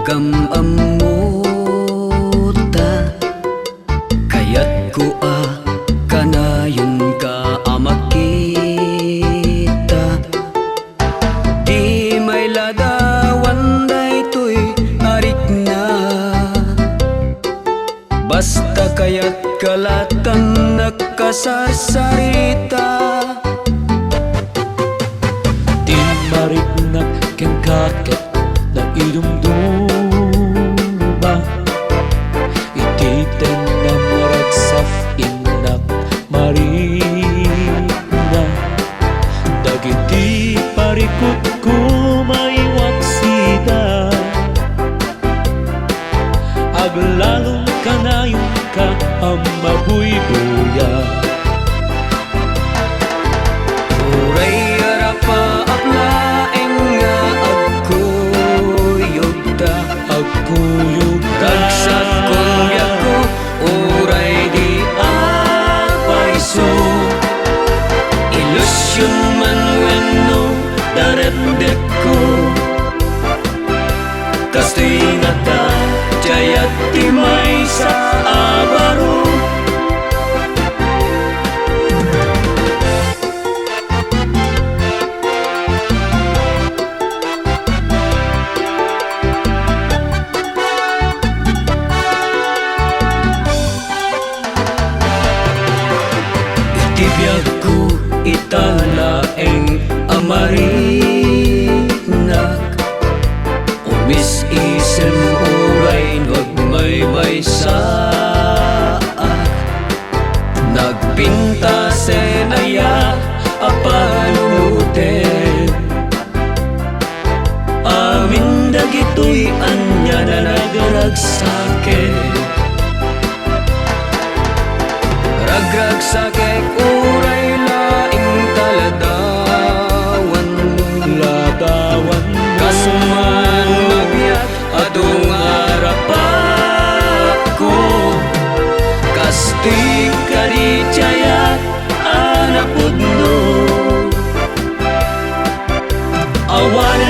nagamuta kaya't ko kanayon ka makita. Di may ladawan daytoy arik na, basta kaya't kalatan nagkasarsarita. Di marignak ken kakit na idumduma, ititen na maragsaf inak marina. Dagiti parikot ko maiwaksida, aglalong kanayon ka ang mabuybuya. Uray arapa aplaeng nga agkuyog ta, Agkuyog ka ragsak kong ko uray di apaiso. Ilusyon man wenno daremdek ko, kastoy nga ta jayat timay sa abaro. Itibiyag ko italaeng amarinak, umis isem uray wag may saak. Nagpinta senaya apalumutin, amin dagitoy anya na nagragsakin. Ragragsakek uray laing taladawan, ladawan kasuman mabiyat adong arapak ko. Kastig kadijayat anapudno, awan